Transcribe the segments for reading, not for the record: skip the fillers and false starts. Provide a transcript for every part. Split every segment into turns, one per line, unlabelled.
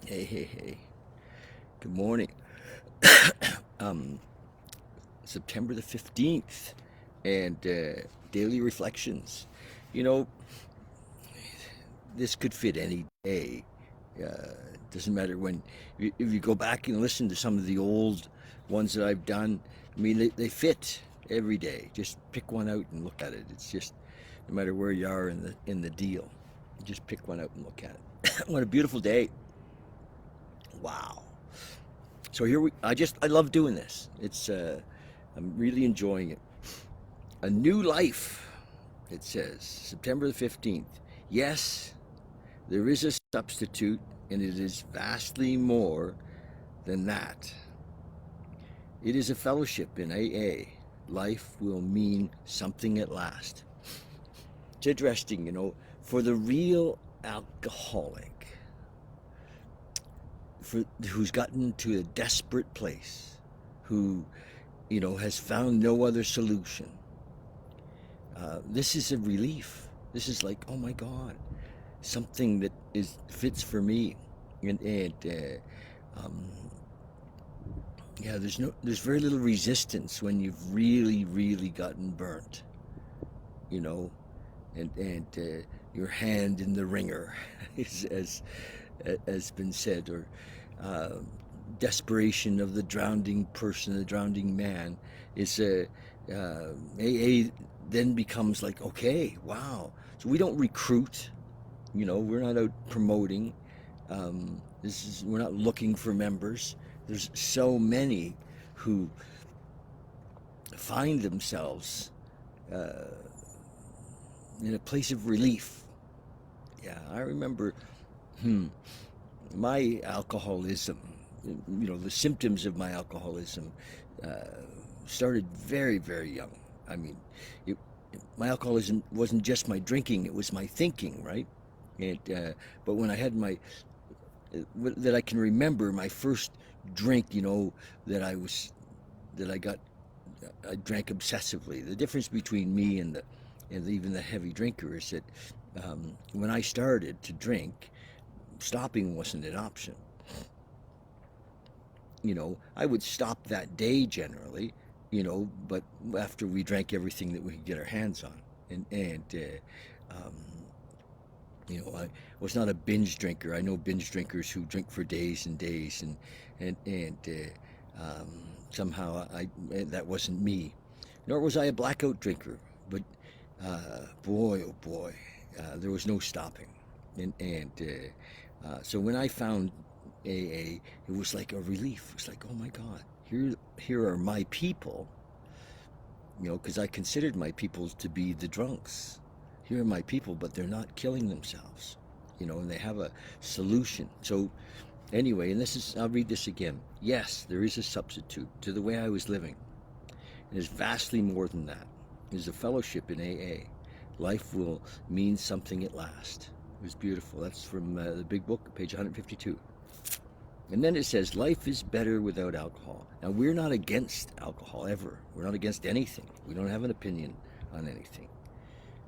Hey. Good morning. um, September the 15th and daily reflections. You know, this could fit any day. Doesn't matter when. If you go back and listen to some of the old ones that I've done, I mean, they fit every day. Just pick one out and look at it. It's just no matter where you are in the deal, just pick one out and look at it. What a beautiful day! Wow. So I love doing this. I'm really enjoying it. A new life, it says, September the 15th. Yes, there is a substitute, and it is vastly more than that. It is a fellowship in AA. Life will mean something at last. It's interesting, for the real alcoholic, who's gotten to a desperate place, who has found no other solution. This is a relief. This is like, oh my God, something that fits for me, um, yeah. There's very little resistance when you've really, really gotten burnt, you know, and your hand in the wringer, as has been said, or uh, desperation of the drowning person, the drowning man, is AA then becomes like, okay, wow. So we don't recruit, we're not out promoting. We're not looking for members. There's so many who find themselves uh, in a place of relief. Yeah, I remember my alcoholism, the symptoms of my alcoholism uh, started very, very young. I mean, it, my alcoholism wasn't just my drinking, it was my thinking, right? But when I had that I can remember my first drink, that that I drank obsessively. The difference between me and even the heavy drinker is that when I started to drink, stopping wasn't an option. I would stop that day generally, but after we drank everything that we could get our hands on. And I was not a binge drinker. I know binge drinkers who drink for days and days, and somehow that wasn't me. Nor was I a blackout drinker. But boy, oh boy, there was no stopping. So when I found AA, it was like a relief. It was like, oh my God, here are my people. Because I considered my people to be the drunks. Here are my people, but they're not killing themselves. And they have a solution. So anyway, I'll read this again. Yes, there is a substitute to the way I was living. It is vastly more than that. It is a fellowship in AA. Life will mean something at last. It was beautiful. That's from the big book, page 152. And then it says, life is better without alcohol. Now, we're not against alcohol ever. We're not against anything. We don't have an opinion on anything.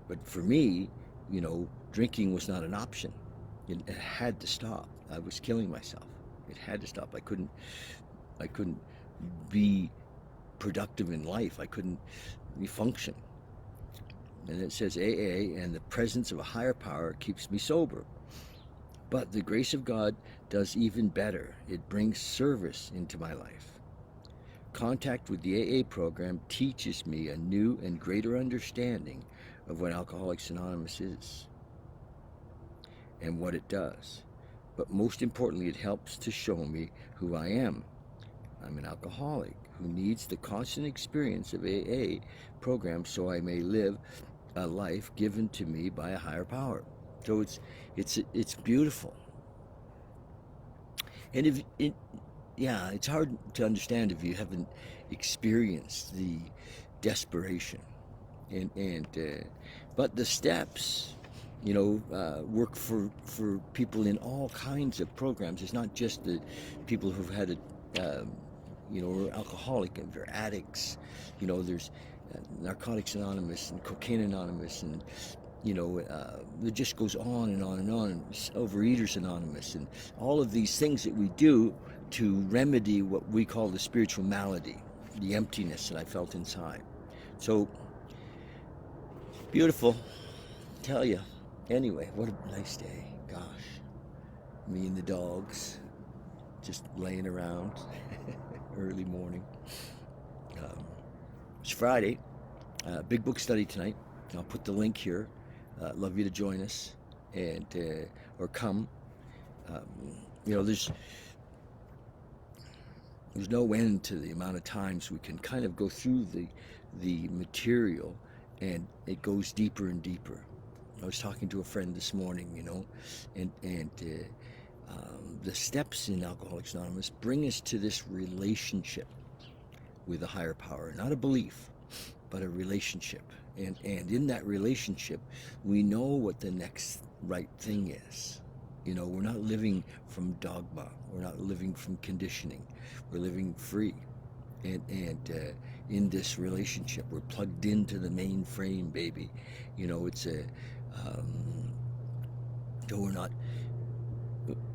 But for me, drinking was not an option. It had to stop. I was killing myself. It had to stop. I couldn't be productive in life. I couldn't function. And it says AA and the presence of a higher power keeps me sober. But the grace of God does even better. It brings service into my life. Contact with the AA program teaches me a new and greater understanding of what Alcoholics Anonymous is and what it does. But most importantly, it helps to show me who I am. I'm an alcoholic who needs the constant experience of AA program so I may live a life given to me by a higher power. So it's beautiful. And it's hard to understand if you haven't experienced the desperation. But the steps, work for people in all kinds of programs. It's not just the people who've had are alcoholic and they're addicts. There's Narcotics Anonymous and Cocaine Anonymous, and it just goes on and on and on. Overeaters Anonymous, and all of these things that we do to remedy what we call the spiritual malady, the emptiness that I felt inside. So beautiful, tell you. Anyway, what a nice day. Gosh, me and the dogs just laying around early morning. It's Friday. Big book study tonight. I'll put the link here. Love you to join us and or come. Um, there's no end to the amount of times we can kind of go through the material, and it goes deeper and deeper. I was talking to a friend this morning, and the steps in Alcoholics Anonymous bring us to this relationship with a higher power, not a belief, but a relationship. And in that relationship, we know what the next right thing is. We're not living from dogma. We're not living from conditioning. We're living free. And in this relationship, we're plugged into the mainframe, baby. It's we're not,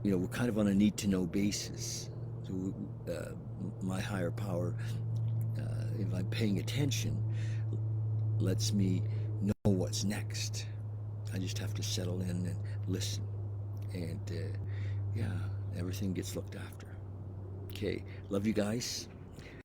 we're kind of on a need-to-know basis. So my higher power, if I'm paying attention, lets me know what's next. I just have to settle in and listen. And everything gets looked after. Okay, love you guys.